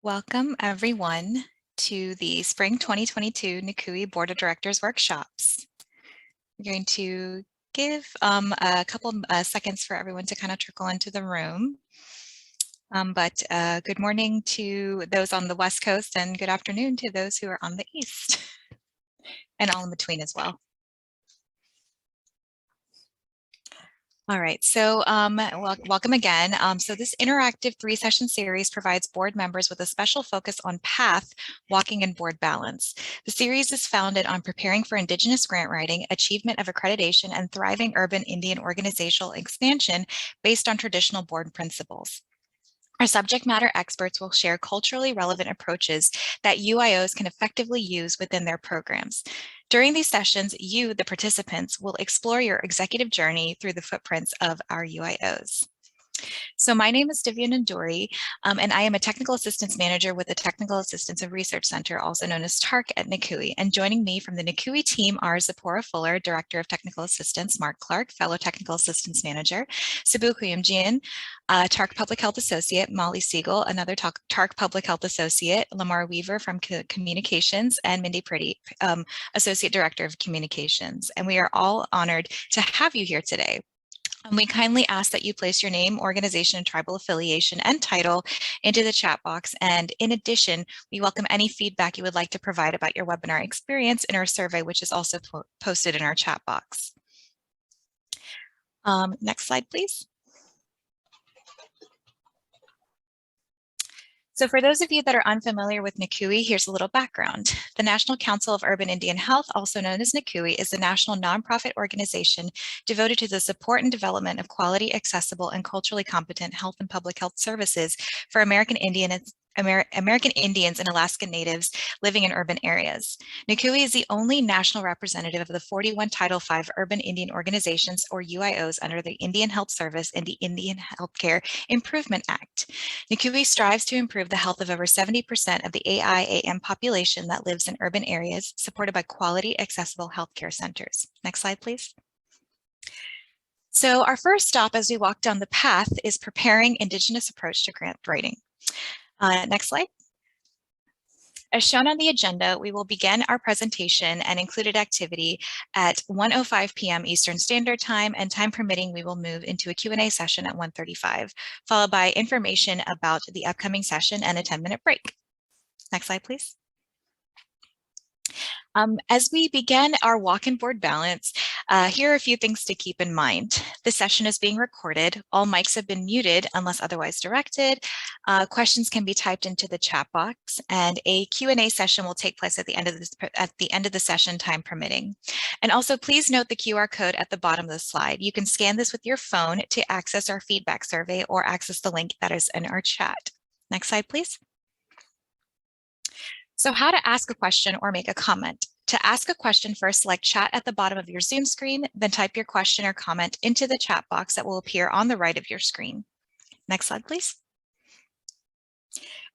Welcome everyone to the Spring 2022 NCUI Board of Directors workshops. We're going to give a couple seconds for everyone to kind of trickle into the room. Good morning to those on the West Coast and good afternoon to those who are on the East and all in between as well. All right, so welcome again. So this interactive 3-session series provides board members with a special focus on path, walking, and board balance. The series is founded on preparing for Indigenous grant writing, achievement of accreditation, and thriving urban Indian organizational expansion based on traditional board principles. Our subject matter experts will share culturally relevant approaches that UIOs can effectively use within their programs. During these sessions, you, the participants, will explore your executive journey through the footprints of our UIOs. So my name is Divya Nanduri, and I am a Technical Assistance Manager with the Technical Assistance and Research Center, also known as TARC at NCUI. And joining me from the NCUI team are Zipporah Fuller, Director of Technical Assistance, Mark Clark, Fellow Technical Assistance Manager, Sabu Kuyumjian, TARC Public Health Associate, Molly Siegel, another TARC Public Health Associate, Lamar Weaver from Communications, and Mindy Pretty, Associate Director of Communications. And we are all honored to have you here today. And we kindly ask that you place your name, organization, tribal affiliation, and title into the chat box. And in addition, we welcome any feedback you would like to provide about your webinar experience in our survey, which is also posted in our chat box. Next slide, please. So for those of you that are unfamiliar with NCUI, here's a little background. The National Council of Urban Indian Health, also known as NCUI, is a national nonprofit organization devoted to the support and development of quality, accessible, and culturally competent health and public health services for American Indians and Alaska Natives living in urban areas. NCUI is the only national representative of the 41 Title V urban Indian organizations, or UIOs, under the Indian Health Service and the Indian Healthcare Improvement Act. NCUI strives to improve the health of over 70% of the AIAM population that lives in urban areas, supported by quality, accessible healthcare centers. Next slide, please. So our first stop as we walk down the path is preparing Indigenous approach to grant writing. Next slide. As shown on the agenda, we will begin our presentation and included activity at 1:05 p.m. Eastern Standard Time, and time permitting, we will move into a Q&A session at 1:35, followed by information about the upcoming session and a 10-minute break. Next slide, please. As we begin our walk and board balance, here are a few things to keep in mind. The session is being recorded. All mics have been muted unless otherwise directed. Questions can be typed into the chat box, and a Q&A session will take place at the end of the session, time permitting. And also, please note the QR code at the bottom of the slide. You can scan this with your phone to access our feedback survey or access the link that is in our chat. Next slide, please. So how to ask a question or make a comment. To ask a question, first select chat at the bottom of your Zoom screen, then type your question or comment into the chat box that will appear on the right of your screen. Next slide, please.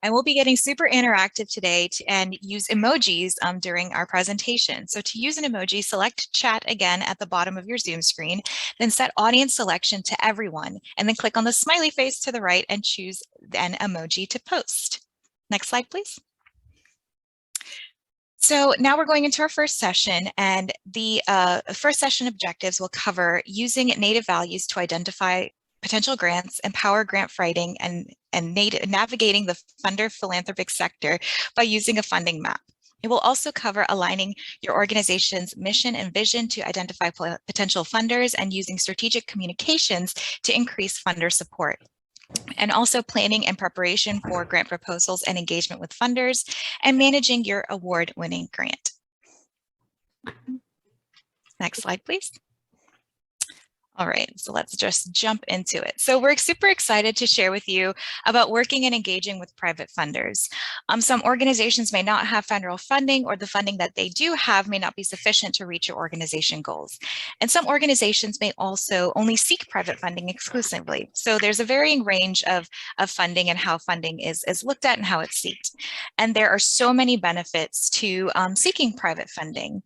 And we'll be getting super interactive today and use emojis during our presentation. So to use an emoji, select chat again at the bottom of your Zoom screen, then set audience selection to everyone, and then click on the smiley face to the right and choose an emoji to post. Next slide, please. So now we're going into our first session, and the first session objectives will cover using Native values to identify potential grants, empower grant writing, and navigating the funder philanthropic sector by using a funding map. It will also cover aligning your organization's mission and vision to identify potential funders and using strategic communications to increase funder support. And also planning and preparation for grant proposals and engagement with funders, and managing your award-winning grant. Next slide, please. All right, so let's just jump into it. So we're super excited to share with you about working and engaging with private funders. Some organizations may not have federal funding, or the funding that they do have may not be sufficient to reach your organization goals. And some organizations may also only seek private funding exclusively. So there's a varying range of funding and how funding is looked at and how it's sought. And there are so many benefits to seeking private funding.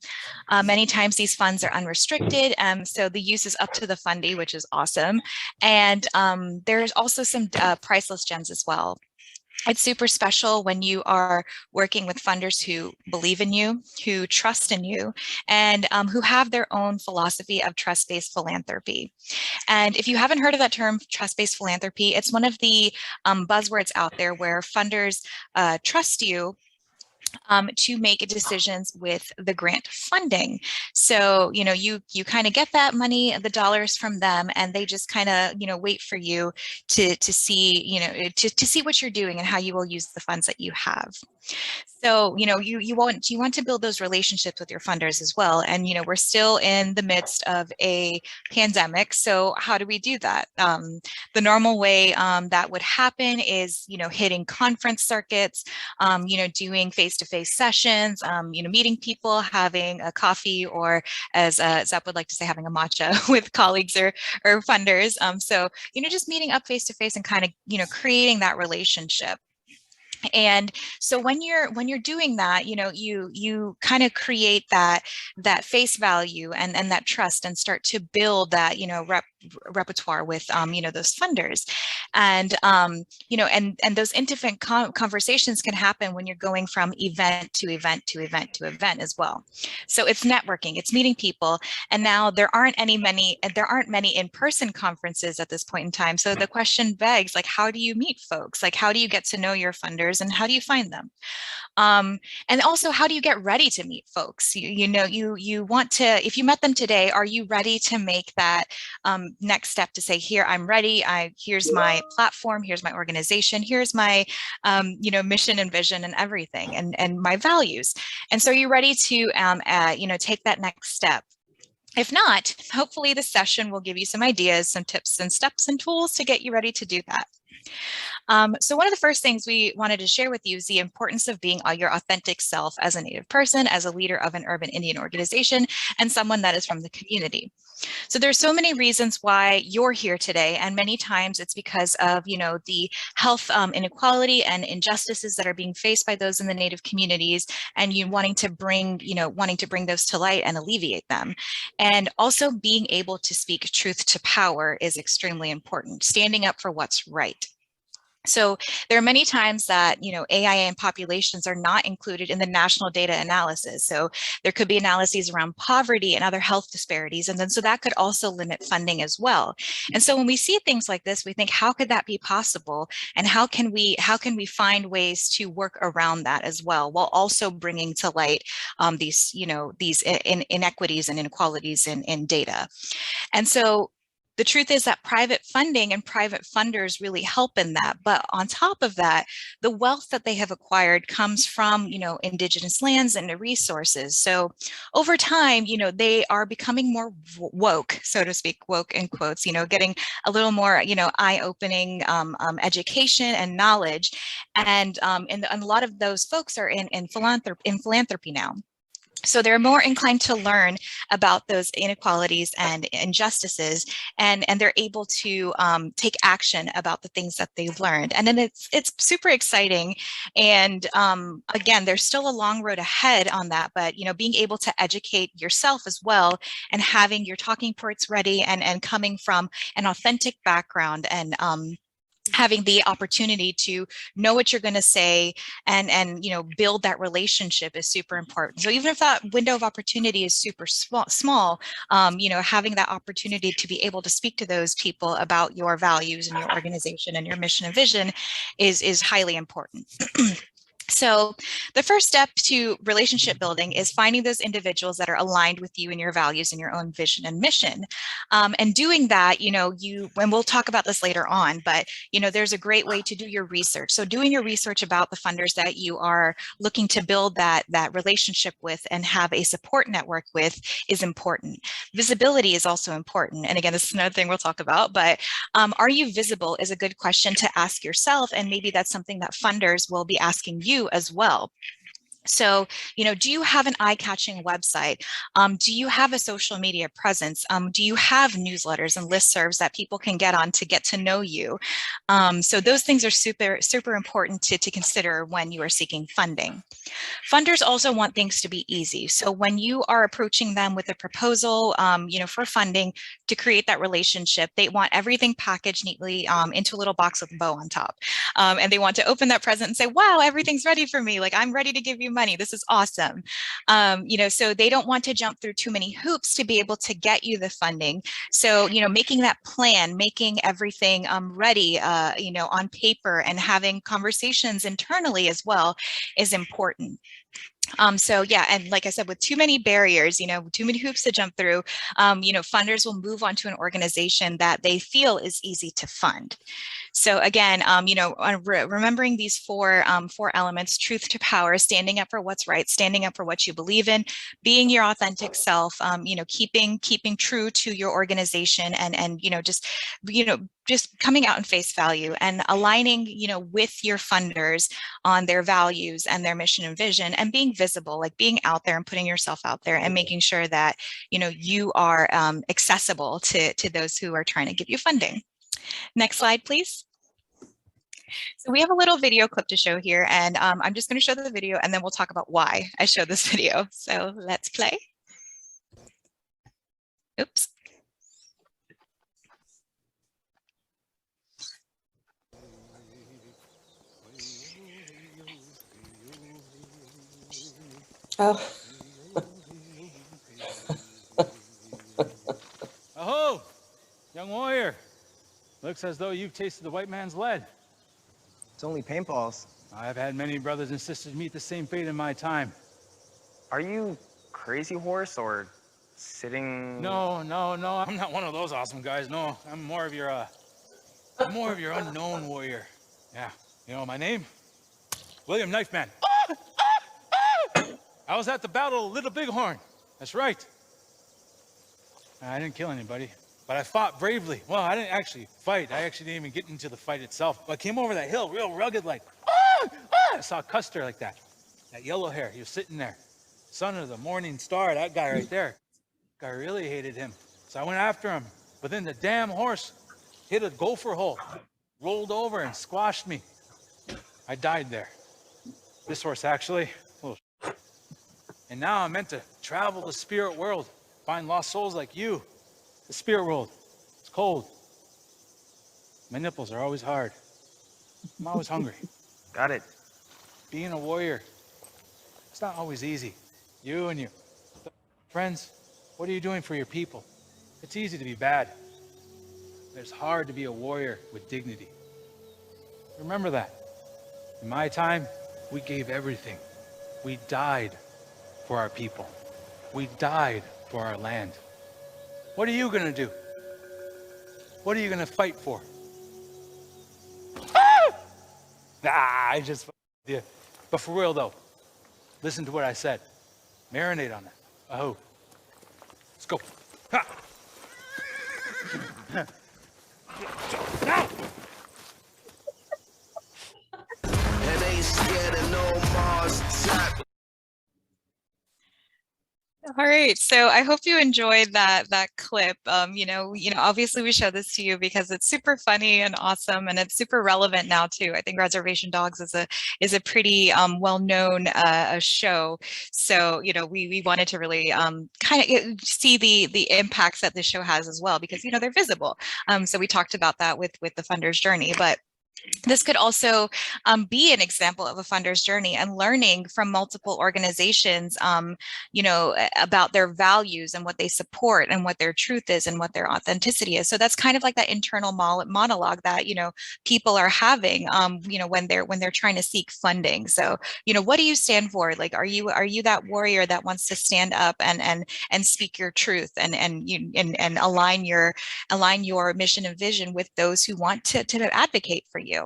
Many times these funds are unrestricted, so the use is up to the fundee, which is awesome. And there's also some priceless gems as well. It's super special when you are working with funders who believe in you, who trust in you, and who have their own philosophy of trust-based philanthropy. And if you haven't heard of that term, trust-based philanthropy, it's one of the buzzwords out there where funders trust you to make decisions with the grant funding. So, you kind of get that money, the dollars from them, and they just kind of, wait for you to see, to see what you're doing and how you will use the funds that you have. So, you want to build those relationships with your funders as well. And, we're still in the midst of a pandemic. So how do we do that? The normal way that would happen is, hitting conference circuits, doing face-to-face sessions, meeting people, having a coffee, or as Zep would like to say, having a matcha with colleagues or funders. So, just meeting up face-to-face and kind of, creating that relationship. And so when you're doing that, you kind of create that face value and that trust, and start to build that, repertoire with those funders. And and those intimate conversations can happen when you're going from event to event to event to event as well. So it's networking, it's meeting people. And now there aren't many in-person conferences at this point in time. So the question begs, like, how do you meet folks? Like, how do you get to know your funders, and how do you find them? And also, how do you get ready to meet folks? You want to, if you met them today, are you ready to make that next step to say, here, I'm ready. Here's my platform. Here's my organization. Here's my, mission and vision and everything, and my values. And so you're ready to, take that next step. If not, hopefully the session will give you some ideas, some tips and steps and tools to get you ready to do that. So one of the first things we wanted to share with you is the importance of being your authentic self as a Native person, as a leader of an urban Indian organization, and someone that is from the community. So there's so many reasons why you're here today, and many times it's because of, the health inequality and injustices that are being faced by those in the Native communities, and you wanting to bring those to light and alleviate them. And also being able to speak truth to power is extremely important, standing up for what's right. So there are many times that, AIA populations are not included in the national data analysis. So there could be analyses around poverty and other health disparities. And then so that could also limit funding as well. And so when we see things like this, we think, how could that be possible? And how can we find ways to work around that as well, while also bringing to light these inequities and inequalities in data? And so the truth is that private funding and private funders really help in that. But on top of that, the wealth that they have acquired comes from, Indigenous lands and the resources. So over time, they are becoming more woke, so to speak, woke in quotes, getting a little more, eye-opening education and knowledge. And a lot of those folks are in philanthropy now. So they're more inclined to learn about those inequalities and injustices, and they're able to take action about the things that they've learned. And then it's super exciting. And again, there's still a long road ahead on that, but being able to educate yourself as well, and having your talking points ready, and coming from an authentic background, and having the opportunity to know what you're going to say, and build that relationship is super important. So even if that window of opportunity is super small, having that opportunity to be able to speak to those people about your values and your organization and your mission and vision is highly important. So the first step to relationship building is finding those individuals that are aligned with you and your values and your own vision and mission. And doing that, and we'll talk about this later on, but, there's a great way to do your research. So doing your research about the funders that you are looking to build that relationship with and have a support network with is important. Visibility is also important. And again, this is another thing we'll talk about, but are you visible is a good question to ask yourself. And maybe that's something that funders will be asking you as well. So, do you have an eye-catching website? Do you have a social media presence? Do you have newsletters and listservs that people can get on to get to know you? So those things are super, super important to consider when you are seeking funding. Funders also want things to be easy. So when you are approaching them with a proposal, for funding to create that relationship, they want everything packaged neatly into a little box with a bow on top. And they want to open that present and say, wow, everything's ready for me. Like, I'm ready to give you money. This is awesome. So they don't want to jump through too many hoops to be able to get you the funding. So, making that plan, making everything ready, on paper, and having conversations internally as well is important. So yeah, and like I said, with too many barriers, too many hoops to jump through, funders will move on to an organization that they feel is easy to fund. So again, remembering these four elements: truth to power, standing up for what's right, standing up for what you believe in, being your authentic self, keeping true to your organization, and just coming out in face value and aligning, with your funders on their values and their mission and vision, and being visible, like being out there and putting yourself out there and making sure that, you are accessible to those who are trying to give you funding. Next slide, please. So we have a little video clip to show here, and I'm just going to show the video and then we'll talk about why I show this video. So let's play. Oops. Oh. Aho, young warrior. Looks as though you've tasted the white man's lead. It's only paintballs. I've had many brothers and sisters meet the same fate in my time. Are you Crazy Horse or sitting? No. I'm not one of those awesome guys. No, I'm more of your unknown warrior. Yeah, my name? William Knifeman. I was at the Battle of Little Bighorn. That's right. I didn't kill anybody, but I fought bravely. Well, I didn't actually fight. I actually didn't even get into the fight itself. But I came over that hill real rugged, like, I saw Custer like that yellow hair. He was sitting there. Son of the morning star, that guy right there. I really hated him. So I went after him. But then the damn horse hit a gopher hole, rolled over and squashed me. I died there. This horse, actually. And now I'm meant to travel the spirit world, find lost souls like you. The spirit world, it's cold. My nipples are always hard. I'm always hungry. Got it. Being a warrior, it's not always easy. You and your friends, what are you doing for your people? It's easy to be bad. It's hard to be a warrior with dignity. Remember that. In my time, we gave everything. We died for our people. We died for our land. What are you gonna do? What are you gonna fight for? I just yeah. But for real though, listen to what I said. Marinate on it. Oh, let's go. Ha! Now! And ain't scared of no Mars attack. All right, so I hope you enjoyed that clip. Obviously we show this to you because it's super funny and awesome, and it's super relevant now too. I think Reservation Dogs is a pretty well-known show. So we wanted to really kind of see the impacts that this show has as well, because they're visible. So we talked about that with the funder's journey, but this could also be an example of a funder's journey and learning from multiple organizations, about their values and what they support and what their truth is and what their authenticity is. So that's kind of like that internal monologue that, people are having, when they're trying to seek funding. So, what do you stand for? Like, are you that warrior that wants to stand up and speak your truth and align your mission and vision with those who want to advocate for you?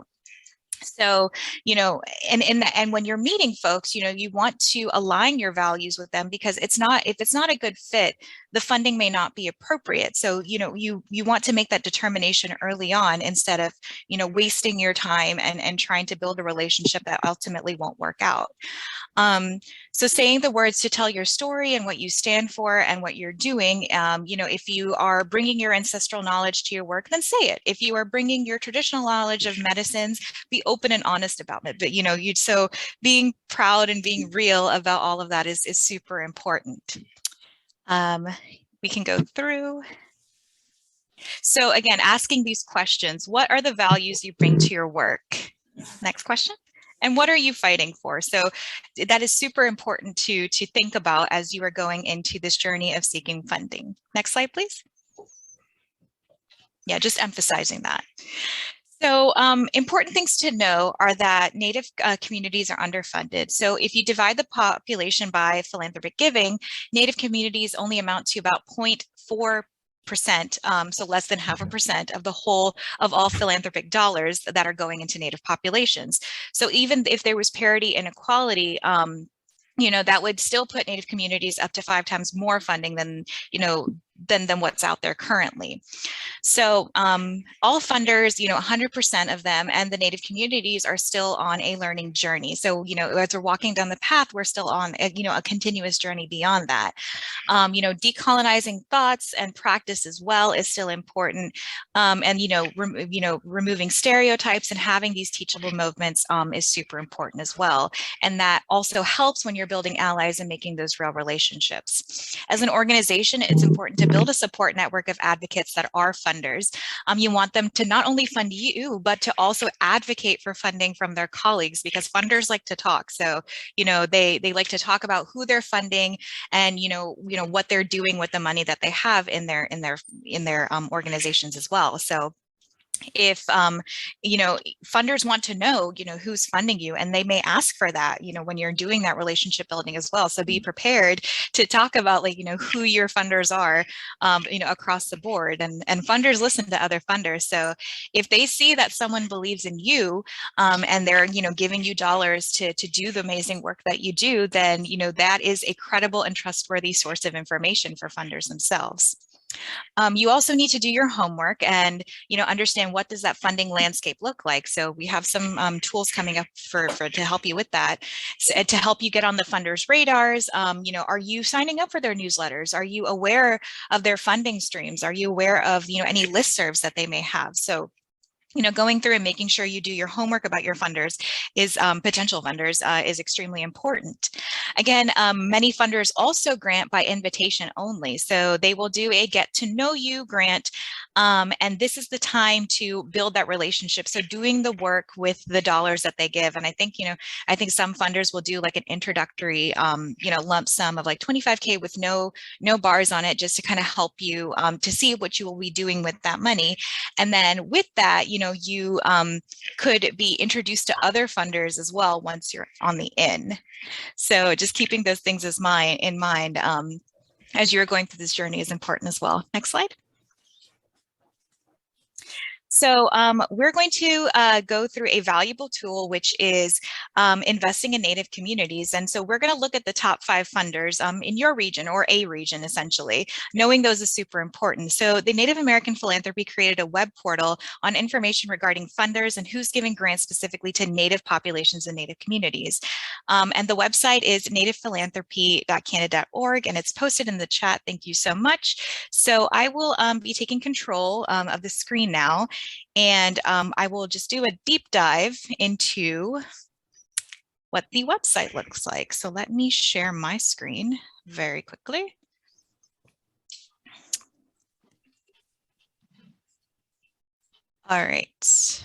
So, and when you're meeting folks, you want to align your values with them, because if it's not a good fit, the funding may not be appropriate. So, you want to make that determination early on, instead of, wasting your time and trying to build a relationship that ultimately won't work out. So saying the words to tell your story and what you stand for and what you're doing, if you are bringing your ancestral knowledge to your work, then say it. If you are bringing your traditional knowledge of medicines, be open and honest about it. But, so being proud and being real about all of that is super important. We can go through. So again, asking these questions: what are the values you bring to your work? Next question. And what are you fighting for? So that is super important to think about as you are going into this journey of seeking funding. Next slide, please. Yeah, just emphasizing that. So important things to know are that Native communities are underfunded. So if you divide the population by philanthropic giving, Native communities only amount to about 0.4%, so less than 0.5% of the whole of all philanthropic dollars that are going into Native populations. So even if there was parity and equality, that would still put Native communities up to 5 times more funding than, than what's out there currently. So all funders, 100% of them and the Native communities are still on a learning journey. So, as we're walking down the path, we're still on a continuous journey beyond that. Decolonizing thoughts and practice as well is still important. And, removing stereotypes and having these teachable movements is super important as well. And that also helps when you're building allies and making those real relationships. As an organization, it's important to build a support network of advocates that are funders. You want them to not only fund you, but to also advocate for funding from their colleagues, because funders like to talk. So, they like to talk about who they're funding and, what they're doing with the money that they have in their organizations as well. So if funders want to know who's funding you, and they may ask for that when you're doing that relationship building as well. So be prepared to talk about who your funders are across the board, and funders listen to other funders. So if they see that someone believes in you and they're giving you dollars to do the amazing work that you do, then that is a credible and trustworthy source of information for funders themselves. You also need to do your homework and understand, what does that funding landscape look like. So we have some tools coming up to help you with that, so, to help you get on the funders' radars. Are you signing up for their newsletters? Are you aware of their funding streams? Are you aware of any listservs that they may have? So going through and making sure you do your homework about your funders is potential funders is extremely important. Again, many funders also grant by invitation only. So they will do a get to know you grant. And this is the time to build that relationship. So doing the work with the dollars that they give. And I think some funders will do like an introductory, lump sum of like 25K with no bars on it, just to kind of help you to see what you will be doing with that money. And then with that, you could be introduced to other funders as well once you're on the in. So just keeping those things in mind as you're going through this journey is important as well. Next slide. So we're going to go through a valuable tool, which is investing in Native communities. And so we're going to look at the top 5 funders in your region, or a region, essentially. Knowing those is super important. So the Native American Philanthropy created a web portal on information regarding funders and who's giving grants specifically to Native populations and Native communities. And the website is nativephilanthropy.canada.org, and it's posted in the chat. Thank you so much. So I will be taking control of the screen now. And I will just do a deep dive into what the website looks like. So let me share my screen very quickly. All right.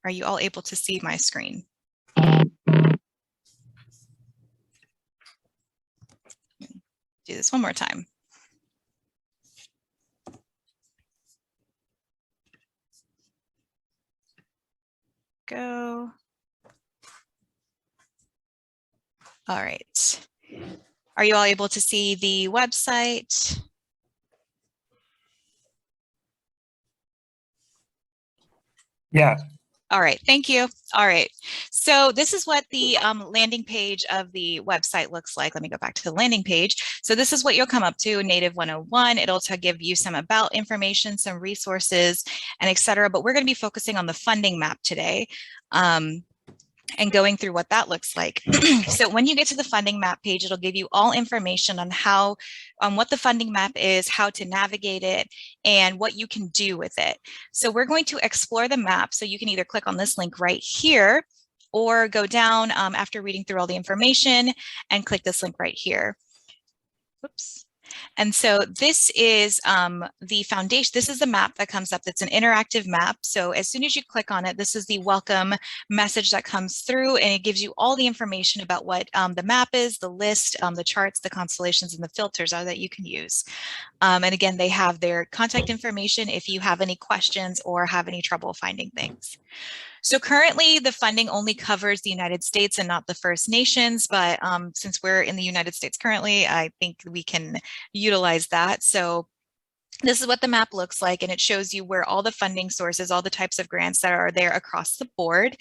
Are you all able to see my screen? Do this one more time. Go. All right. Are you all able to see the website? Yeah. All right, thank you. All right, so this is what the landing page of the website looks like. Let me go back to the landing page. So this is what you'll come up to, Native 101. It'll give you some about information, some resources, and etc. But we're going to be focusing on the funding map today. And going through what that looks like. So when you get to the funding map page, it'll give you all information on what the funding map is, how to navigate it, and what you can do with it. So we're going to explore the map. So you can either click on this link right here or go down after reading through all the information and click this link right here. Whoops. And so this is the foundation. This is the map that comes up. It's an interactive map. So as soon as you click on it, this is the welcome message that comes through, and it gives you all the information about what the map is, the list, the charts, the constellations, and the filters are that you can use. And again, they have their contact information if you have any questions or have any trouble finding things. So currently the funding only covers the United States and not the First Nations, but since we're in the United States currently, I think we can utilize that. So this is what the map looks like, and it shows you where all the funding sources, all the types of grants that are there across the board.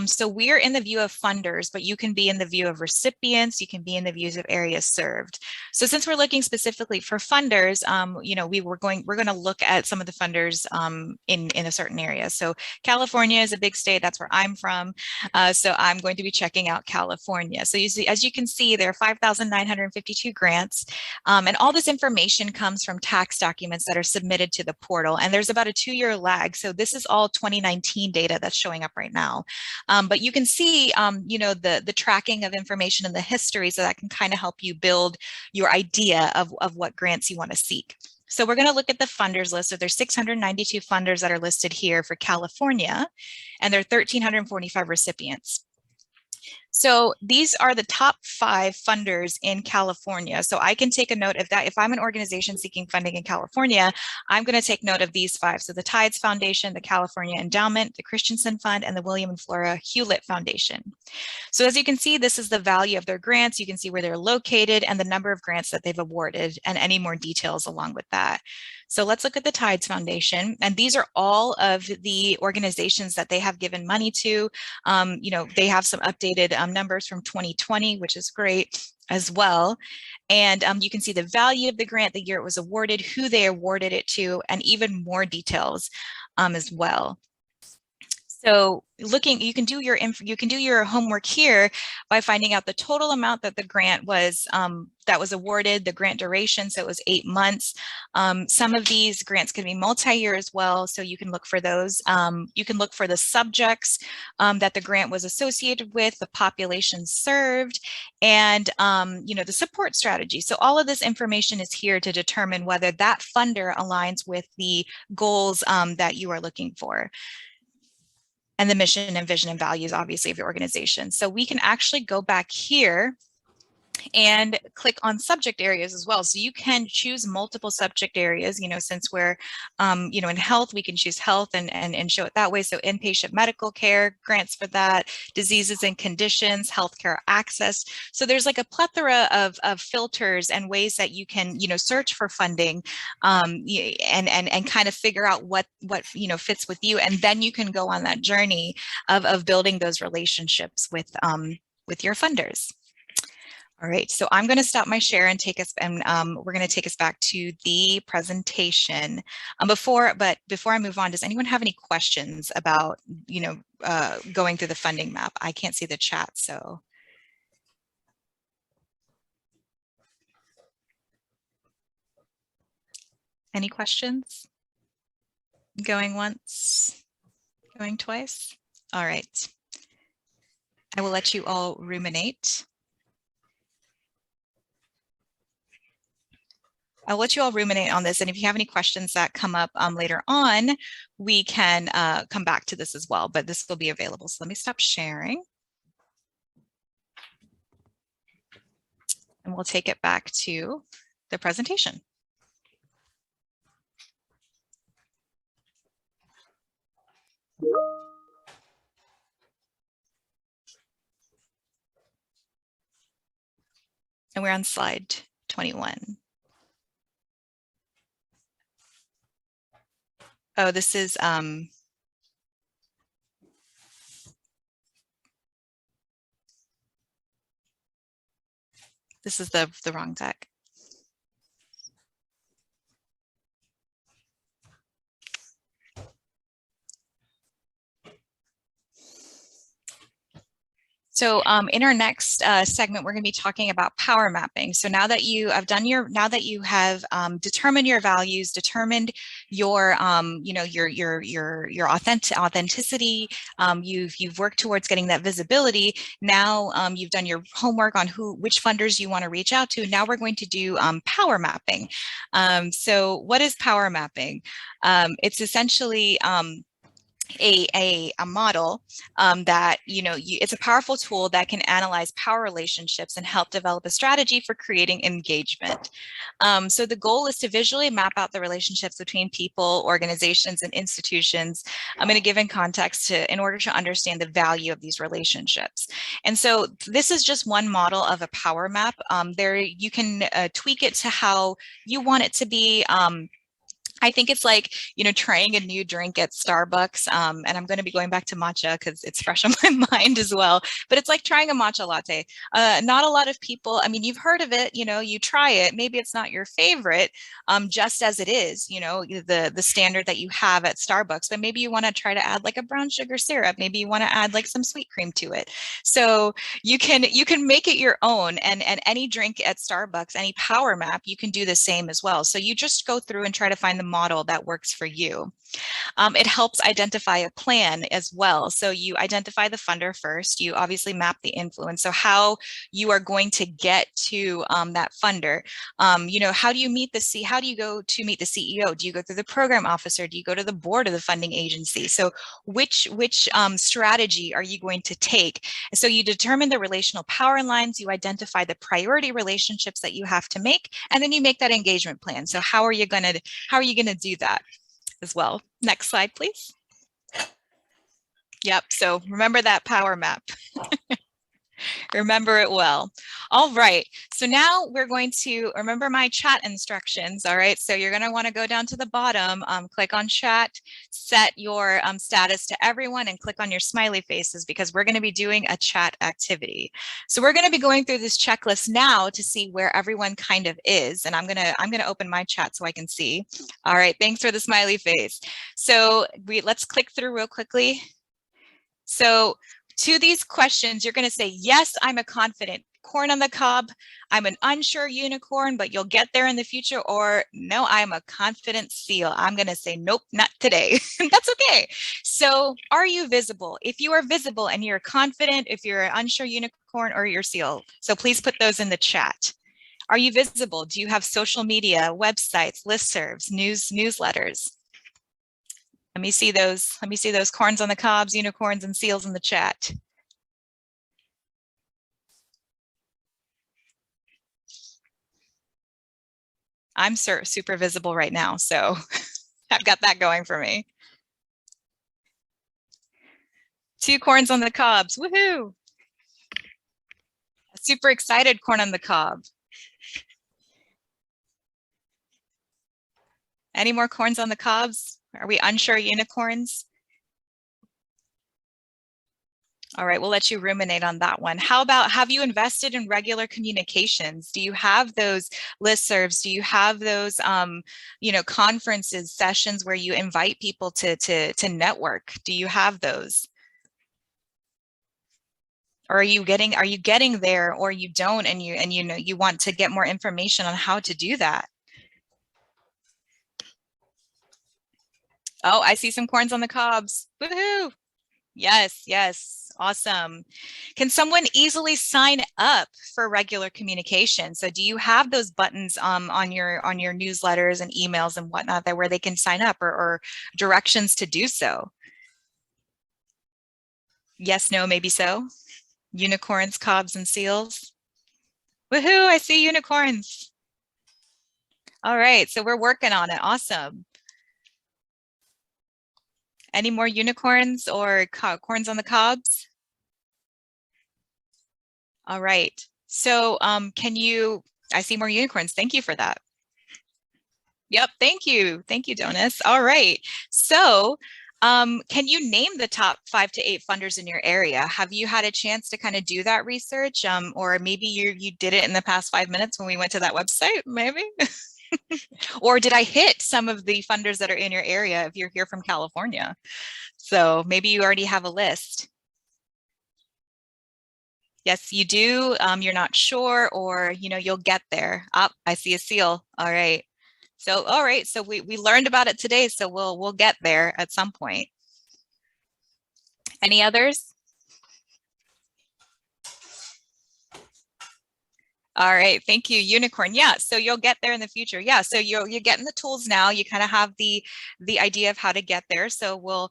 So we're in the view of funders, but you can be in the view of recipients, you can be in the views of areas served. So since we're looking specifically for funders, we're going to look at some of the funders in a certain area. So California is a big state, that's where I'm from. So I'm going to be checking out California. So you see, as you can see, there are 5,952 grants, and all this information comes from tax documents that are submitted to the portal, and there's about a 2-year lag. So this is all 2019 data that's showing up right now. But you can see, the tracking of information and the history, so that can kind of help you build your idea of what grants you want to seek. So we're going to look at the funders list. So there's 692 funders that are listed here for California, and there are 1,345 recipients. So these are the top 5 funders in California. So I can take a note of that. If I'm an organization seeking funding in California, I'm going to take note of these 5. So the Tides Foundation, the California Endowment, the Christensen Fund, and the William and Flora Hewlett Foundation. So as you can see, this is the value of their grants. You can see where they're located and the number of grants that they've awarded and any more details along with that. So let's look at the Tides Foundation, and these are all of the organizations that they have given money to. They have some updated numbers from 2020, which is great as well. And you can see the value of the grant, the year it was awarded, who they awarded it to, and even more details as well. So you can do your homework here by finding out the total amount that the grant was that was awarded, the grant duration. So it was 8 months. Some of these grants can be multi-year as well, so you can look for those. You can look for the subjects that the grant was associated with, the population served, and the support strategy. So all of this information is here to determine whether that funder aligns with the goals that you are looking for, and the mission and vision and values, obviously, of your organization. So we can actually go back here and click on subject areas as well. So you can choose multiple subject areas, since we're, in health, we can choose health and show it that way. So inpatient medical care, grants for that, diseases and conditions, healthcare access. So there's like a plethora of filters and ways that you can, search for funding and kind of figure out what fits with you. And then you can go on that journey of building those relationships with your funders. All right, so I'm going to stop my share and we're going to take us back to the presentation. Before I move on, does anyone have any questions about, going through the funding map? I can't see the chat, so. Any questions? Going once, going twice? All right. I will let you all ruminate. I'll let you all ruminate on this, and if you have any questions that come up later on, we can come back to this as well, but this will be available. So let me stop sharing. And we'll take it back to the presentation. And we're on slide 21. Oh, this is This is the wrong deck. So in our next segment, we're going to be talking about power mapping. So now that you have determined your values, determined your your authenticity, you've worked towards getting that visibility. Now you've done your homework on which funders you want to reach out to. Now we're going to do power mapping. So what is power mapping? It's essentially a model that, it's a powerful tool that can analyze power relationships and help develop a strategy for creating engagement. So the goal is to visually map out the relationships between people, organizations, and institutions in a given context in order to understand the value of these relationships. And so this is just one model of a power map. You can tweak it to how you want it to be. I think it's like, trying a new drink at Starbucks. And I'm going to be going back to matcha because it's fresh on my mind as well. But it's like trying a matcha latte. Not a lot of people, I mean, you've heard of it, you try it. Maybe it's not your favorite, just as it is, the standard that you have at Starbucks. But maybe you want to try to add like a brown sugar syrup. Maybe you want to add like some sweet cream to it. So you can make it your own. And any drink at Starbucks, any power map, you can do the same as well. So you just go through and try to find the model that works for you. It helps identify a plan as well. So you identify the funder first. You obviously map the influence. So how you are going to get to that funder. How do you how do you go to meet the CEO? Do you go through the program officer? Do you go to the board of the funding agency? So which strategy are you going to take? So you determine the relational power lines. You identify the priority relationships that you have to make, and then you make that engagement plan. So how are you going to do that as well? Next slide, please. Yep, so remember that power map. Remember it well. All right, so now we're going to remember my chat instructions. All right, so you're going to want to go down to the bottom, click on chat, set your status to everyone, and click on your smiley faces because we're going to be doing a chat activity. So we're going to be going through this checklist now to see where everyone kind of is, and I'm going to open my chat so I can see. All right, thanks for the smiley face. So let's click through real quickly. So to these questions, you're going to say, yes, I'm a confident corn on the cob. I'm an unsure unicorn, but you'll get there in the future. Or no, I'm a confident seal. I'm going to say, nope, not today. That's okay. So are you visible? If you are visible and you're confident, if you're an unsure unicorn or your seal, so please put those in the chat. Are you visible? Do you have social media, websites, listservs, newsletters? Let me see those corns on the cobs, unicorns, and seals in the chat. I'm super visible right now, so I've got that going for me. 2 corns on the cobs, woohoo! Super excited corn on the cob. Any more corns on the cobs? Are we unsure unicorns? All right, we'll let you ruminate on that one. How about, have you invested in regular communications? Do you have those listservs? Do you have those, conferences, sessions where you invite people to network? Do you have those? Or are you getting there, or you don't, and you want to get more information on how to do that? Oh, I see some corns on the cobs. Woohoo! Yes, yes, awesome. Can someone easily sign up for regular communication? So do you have those buttons on your newsletters and emails and whatnot where they can sign up, or directions to do so? Yes, no, maybe so. Unicorns, cobs, and seals. Woohoo, I see unicorns. All right, so we're working on it. Awesome. Any more unicorns or corns on the cobs? All right. So I see more unicorns. Thank you for that. Yep, thank you. Thank you, Donis. All right. So Can you name the top 5 to 8 funders in your area? Have you had a chance to kind of do that research? Or maybe you did it in the past 5 minutes when we went to that website, maybe? Or did I hit some of the funders that are in your area if you're here from California? So maybe you already have a list. Yes, you do. You're not sure, or you'll get there. I see a seal. All right. So, all right. So we learned about it today. So we'll get there at some point. Any others? All right, thank you, Unicorn. Yeah, so you'll get there in the future. Yeah, so you're getting the tools now. You kind of have the idea of how to get there. So we'll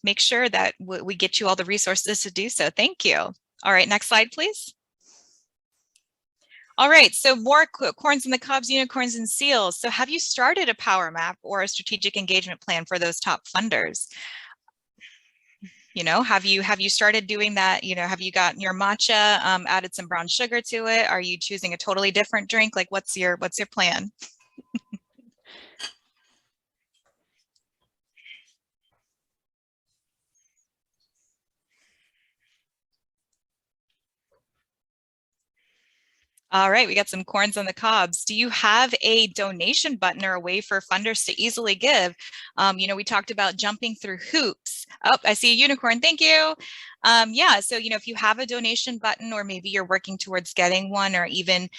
make sure that we get you all the resources to do so. Thank you. All right, next slide, please. All right, so more corns in the cobs, unicorns and seals. So have you started a power map or a strategic engagement plan for those top funders? Have you started doing that? Have you gotten your matcha, added some brown sugar to it? Are you choosing a totally different drink? Like, what's your plan? All right, we got some corns on the cobs. Do you have a donation button or a way for funders to easily give? We talked about jumping through hoops. Oh, I see a unicorn. Thank you. Yeah, so if you have a donation button, or maybe you're working towards getting one, or even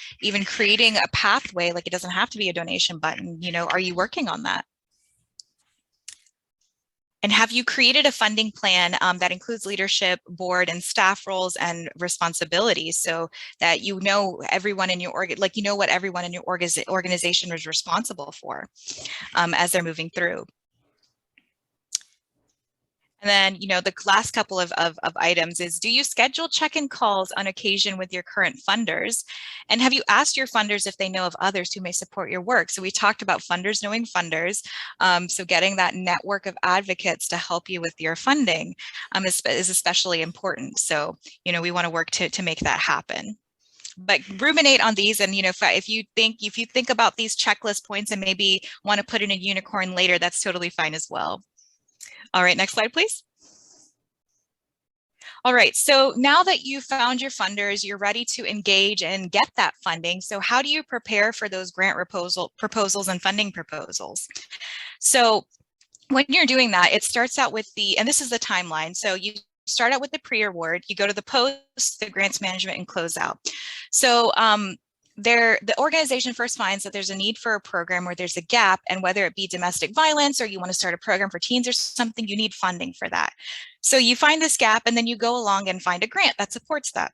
creating a pathway, like it doesn't have to be a donation button. Are you working on that? And have you created a funding plan that includes leadership, board, and staff roles and responsibilities, so that everyone in your what everyone in your organization is responsible for as they're moving through? And then, the last couple of items is, do you schedule check-in calls on occasion with your current funders? And have you asked your funders if they know of others who may support your work? So we talked about funders knowing funders. So getting that network of advocates to help you with your funding is especially important. So, we want to work to make that happen. But ruminate on these, and if you think about these checklist points and maybe want to put in a unicorn later, that's totally fine as well. All right, next slide, please. All right, so now that you've found your funders, you're ready to engage and get that funding. So how do you prepare for those grant proposals and funding proposals? So when you're doing that, it starts out with and this is the timeline. So you start out with the pre-award, you go to the post, the grants management, and closeout. So the organization first finds that there's a need for a program where there's a gap, and whether it be domestic violence or you want to start a program for teens or something, you need funding for that. So you find this gap, and then you go along and find a grant that supports that.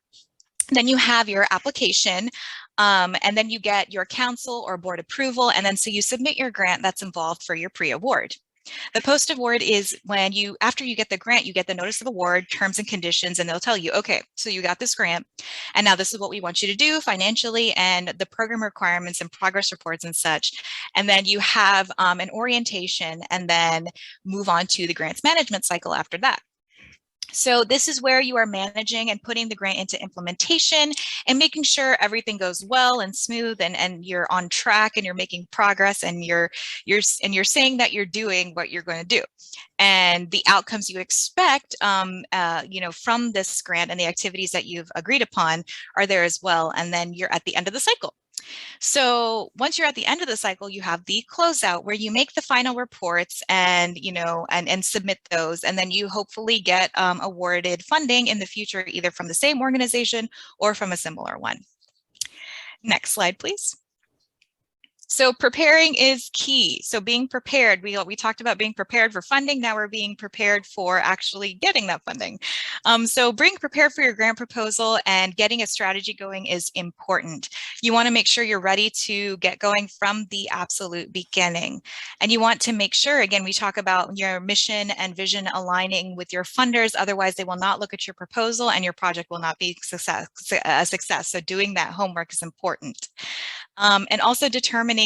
Then you have your application, and then you get your council or board approval, and then so you submit your grant that's involved for your pre-award. The post-award is when after you get the grant, you get the notice of award, terms and conditions, and they'll tell you, okay, so you got this grant, and now this is what we want you to do financially, and the program requirements and progress reports and such. And then you have an orientation, and then move on to the grants management cycle after that. So this is where you are managing and putting the grant into implementation and making sure everything goes well and smooth, and you're on track and you're making progress, and you're saying that you're doing what you're going to do, and the outcomes you expect from this grant and the activities that you've agreed upon are there as well. And then you're at the end of the cycle. So once you're at the end of the cycle, you have the closeout, where you make the final reports and submit those, and then you hopefully get awarded funding in the future, either from the same organization or from a similar one. Next slide, please. So preparing is key. So being prepared, we talked about being prepared for funding. Now we're being prepared for actually getting that funding. So being prepared for your grant proposal and getting a strategy going is important. You want to make sure you're ready to get going from the absolute beginning. And you want to make sure, again, we talk about your mission and vision aligning with your funders. Otherwise, they will not look at your proposal and your project will not be a success. So doing that homework is important. And also determining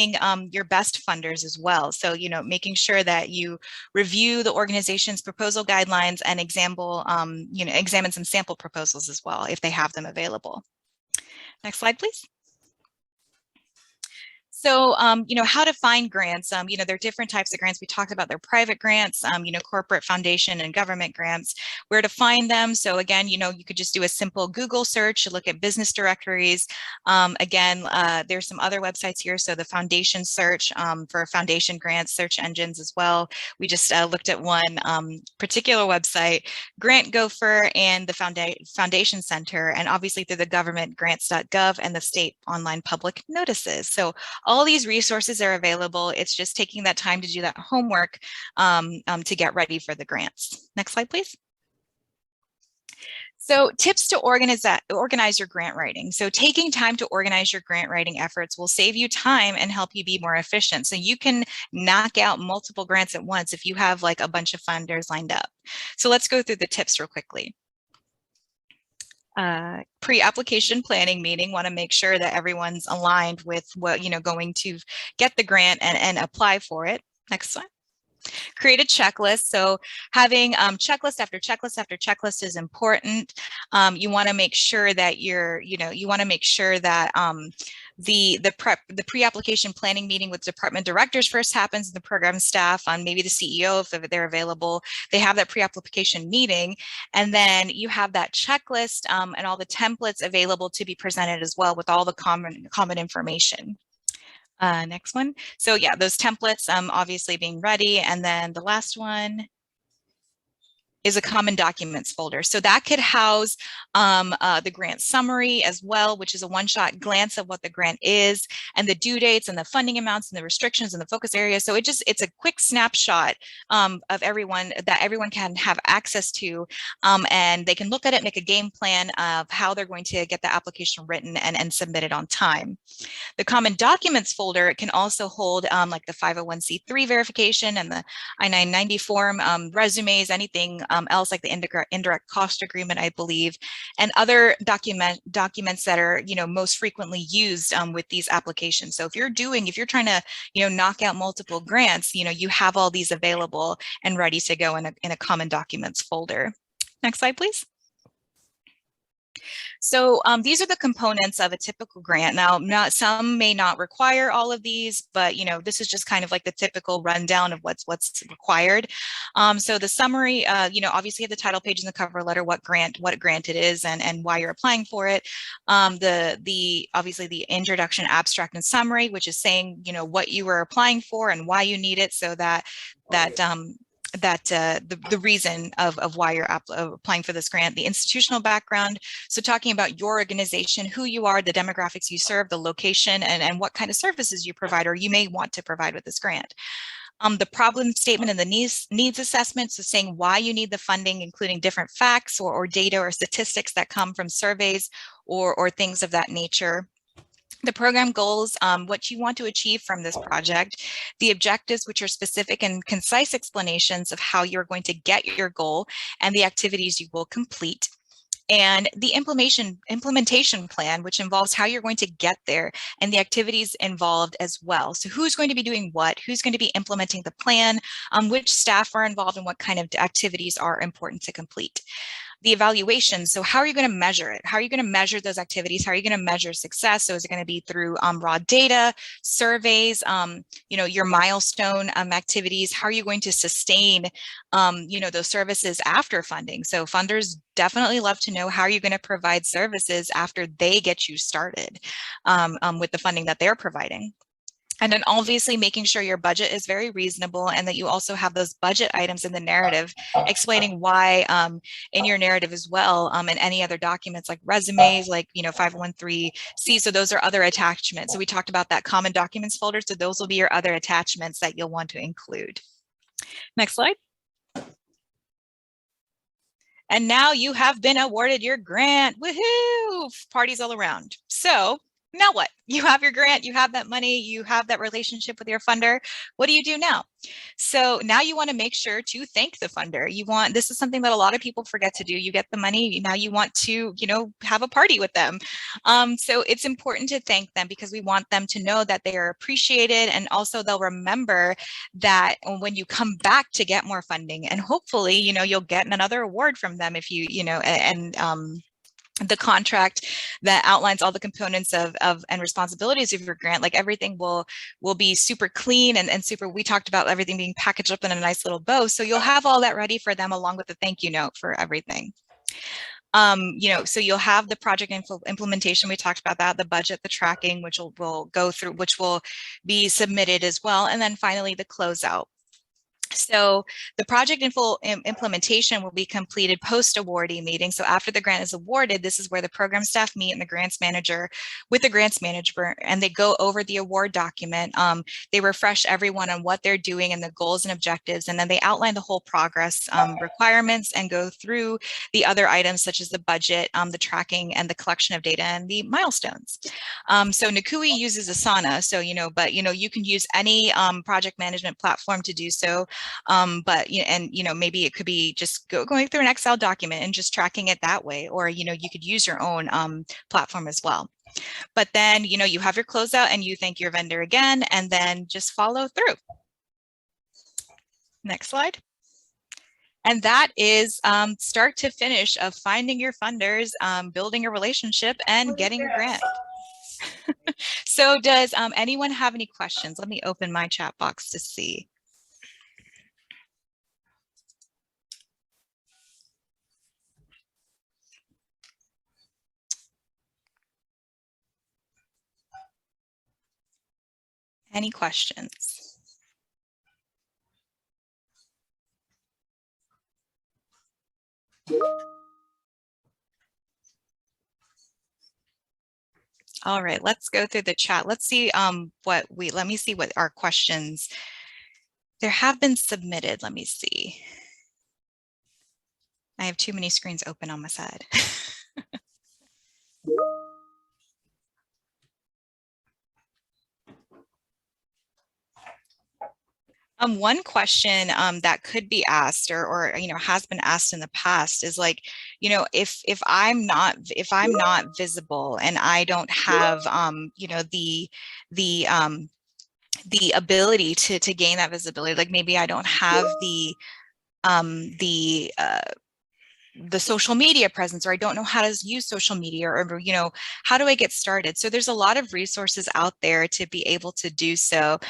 your best funders as well. So, making sure that you review the organization's proposal guidelines and examine some sample proposals as well, if they have them available. Next slide, please. So, how to find grants. There are different types of grants. We talked about their private grants, corporate, foundation, and government grants, where to find them. So again, you could just do a simple Google search, look at business directories. Again, there's some other websites here. So the foundation search for foundation grants, search engines as well. We just looked at one particular website, Grant Gopher, and the Foundation Center, and obviously through the government, grants.gov, and the state online public notices. So all these resources are available. It's just taking that time to do that homework to get ready for the grants. Next slide, please. So tips to organize your grant writing. So taking time to organize your grant writing efforts will save you time and help you be more efficient. So you can knock out multiple grants at once if you have like a bunch of funders lined up. So let's go through the tips real quickly. Pre-application planning meeting, want to make sure that everyone's aligned with what, going to get the grant and apply for it. Next slide. Create a checklist. So having checklist after checklist after checklist is important. You want to make sure that the pre-application planning meeting with department directors first happens, and the program staff, on maybe the CEO if they're available, they have that pre-application meeting, and then you have that checklist and all the templates available to be presented as well with all the common information. Next one. So yeah, those templates obviously being ready. And then the last one is a common documents folder. So that could house the grant summary as well, which is a one-shot glance of what the grant is, and the due dates and the funding amounts and the restrictions and the focus areas. So it's a quick snapshot of everyone that everyone can have access to, and they can look at it, make a game plan of how they're going to get the application written and submit it on time. The common documents folder can also hold like the 501c3 verification and the I-990 form, resumes, anything else like the indirect cost agreement, I believe, and other documents that are, most frequently used with these applications. So if you're trying to, knock out multiple grants, you have all these available and ready to go in a common documents folder. Next slide, please. So these are the components of a typical grant. Now, some may not require all of these, but this is just kind of like the typical rundown of what's required. So the summary, obviously the title page and the cover letter, what grant it is and why you're applying for it. Obviously the introduction, abstract, and summary, which is saying what you were applying for and why you need it, so that the reason of why you're applying for this grant. The institutional background, so talking about your organization, who you are, the demographics you serve, the location, and what kind of services you provide or you may want to provide with this grant. The problem statement and the needs assessment, so saying why you need the funding, including different facts or data or statistics that come from surveys or things of that nature. The program goals, what you want to achieve from this project, the objectives, which are specific and concise explanations of how you're going to get your goal and the activities you will complete, and the implementation plan, which involves how you're going to get there and the activities involved as well. So who's going to be doing what, who's going to be implementing the plan, which staff are involved, and what kind of activities are important to complete. The evaluation, so how are you going to measure it? How are you going to measure those activities? How are you going to measure success? So is it going to be through raw data, surveys, your milestone activities? How are you going to sustain, those services after funding? So funders definitely love to know how you're going to provide services after they get you started with the funding that they're providing. And then obviously making sure your budget is very reasonable and that you also have those budget items in the narrative, explaining why in your narrative as well, and any other documents like resumes, like 501(c). So those are other attachments. So we talked about that common documents folder. So those will be your other attachments that you'll want to include. Next slide. And now you have been awarded your grant. Woohoo! Parties all around. So now what? You have your grant, you have that money, you have that relationship with your funder. What do you do now? So now you want to make sure to thank the funder. This is something that a lot of people forget to do. You get the money, now you want to, have a party with them. So it's important to thank them because we want them to know that they are appreciated, and also they'll remember that when you come back to get more funding, and hopefully, you'll get another award from them if the contract that outlines all the components of and responsibilities of your grant. Like everything will be super clean and super, we talked about everything being packaged up in a nice little bow. So you'll have all that ready for them along with the thank you note for everything. So you'll have the project implementation. We talked about that, the budget, the tracking, which will go through, which will be submitted as well. And then finally the closeout. So the project implementation will be completed post-awardee meeting. So after the grant is awarded, this is where the program staff meet and the grants manager with the grants manager, and they go over the award document. They refresh everyone on what they're doing and the goals and objectives, and then they outline the whole progress requirements and go through the other items such as the budget, the tracking, and the collection of data and the milestones. So NCUI uses Asana, so but you can use any project management platform to do so. But maybe it could be just going through an Excel document and just tracking it that way, or you could use your own platform as well. But then you have your closeout and you thank your vendor again, and then just follow through. Next slide. And that is start to finish of finding your funders, building a relationship, and getting a grant. So does anyone have any questions? Let me open my chat box to see. Any questions? All right, let's go through the chat. Let's see let me see what our questions there have been submitted. Let me see. I have too many screens open on my side. One question that could be asked or has been asked in the past is like, if I'm not visible and I don't have the ability to gain that visibility, like maybe I don't have the social media presence, or I don't know how to use social media, or how do I get started? So there's a lot of resources out there to be able to do so.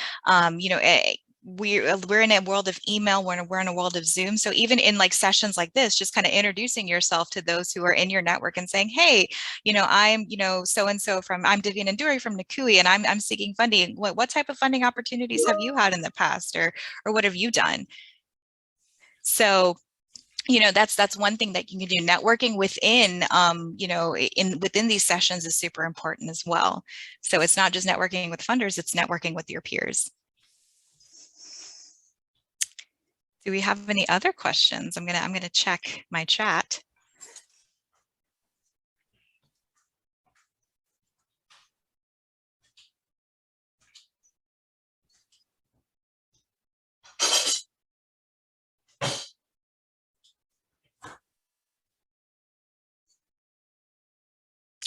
We're in a world of email, we're in a world of Zoom. So even in like sessions like this, just kind of introducing yourself to those who are in your network and saying, hey, I'm so-and-so I'm Vivian and Duri from NCUI, and I'm seeking funding. What type of funding opportunities have you had in the past, or what have you done? So that's one thing that you can do. Networking within within these sessions is super important as well. So it's not just networking with funders, it's networking with your peers. Do we have any other questions? I'm gonna check my chat.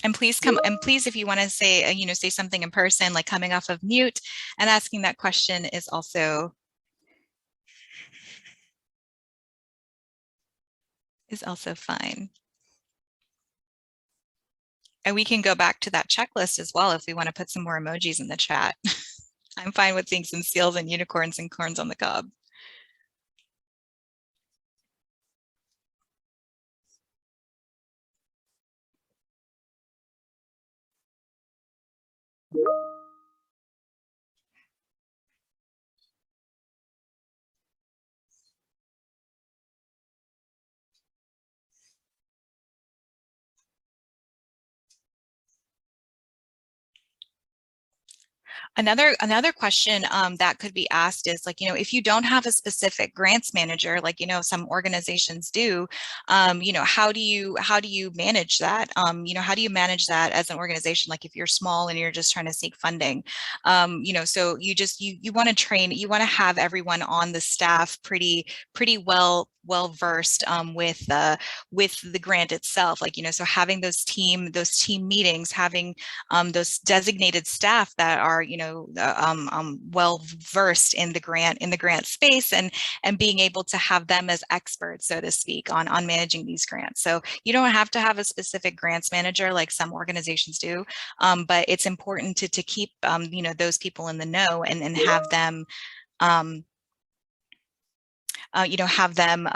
And please if you want to say, say something in person, like coming off of mute and asking that question is also fine. And we can go back to that checklist as well if we want to put some more emojis in the chat. I'm fine with seeing some seals and unicorns and corns on the cob. Another question that could be asked is like, if you don't have a specific grants manager, like, some organizations do, how do you manage that? How do you manage that as an organization? Like if you're small and you're just trying to seek funding, so you want to train, you want to have everyone on the staff pretty well well versed with the grant itself. Like, so having those team meetings, having those designated staff that are, well versed in the grant space, and being able to have them as experts, so to speak, on managing these grants. So you don't have to have a specific grants manager like some organizations do, but it's important to keep those people in the know, and have them have them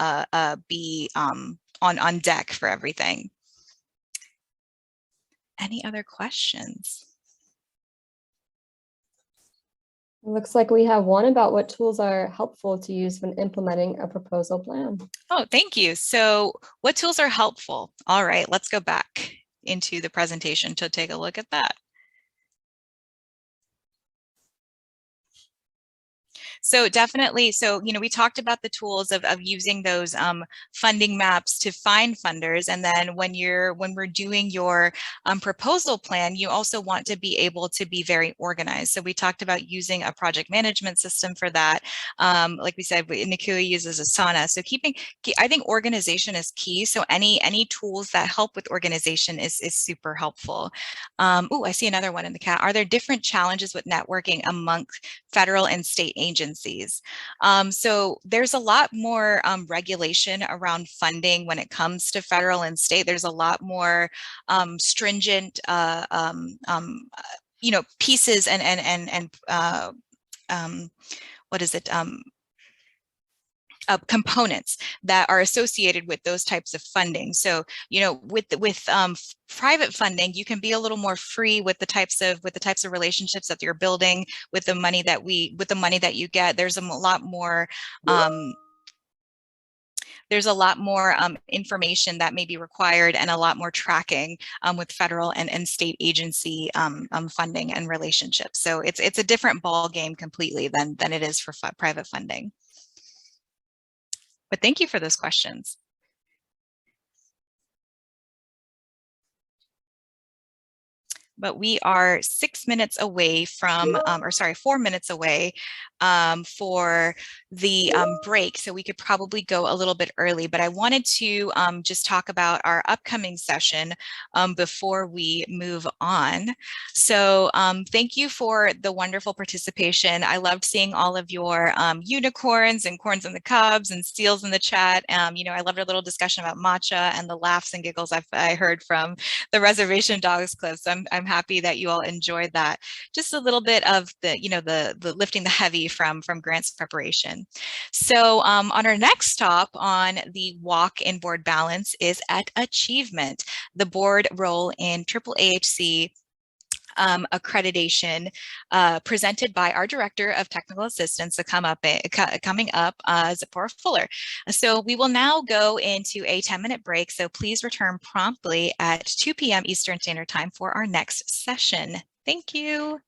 be on deck for everything. Any other questions? It looks like we have one about what tools are helpful to use when implementing a proposal plan. Oh, thank you. So what tools are helpful? All right, let's go back into the presentation to take a look at that. So definitely, we talked about the tools of using those funding maps to find funders. And then when we're doing your proposal plan, you also want to be able to be very organized. So we talked about using a project management system for that. Like we said, Nikui uses Asana. So I think organization is key. So any tools that help with organization is super helpful. Oh, I see another one in the chat. Are there different challenges with networking amongst federal and state agencies? So there's a lot more regulation around funding when it comes to federal and state. There's a lot more stringent pieces and what is it? Components that are associated with those types of funding. So, with private funding, you can be a little more free with the types of relationships that you're building with the money that you get. There's a lot more information that may be required, and a lot more tracking with federal and state agency funding and relationships. So it's a different ball game completely than it is for private funding. But thank you for those questions. But we are 6 minutes away from, or sorry, 4 minutes away for the break. So we could probably go a little bit early, but I wanted to just talk about our upcoming session before we move on. So thank you for the wonderful participation. I loved seeing all of your unicorns and corns in the cubs and seals in the chat. I loved our little discussion about matcha and the laughs and giggles I heard from the Reservation Dogs Club. So I'm happy that you all enjoyed that. Just a little bit of the lifting the heavy from grants preparation. So on our next stop on the walk in board balance is at achievement, the board role in AAAHC accreditation presented by our Director of Technical Assistance coming up, Zipporah Fuller. So we will now go into a 10-minute break. So please return promptly at 2 p.m. Eastern Standard Time for our next session. Thank you.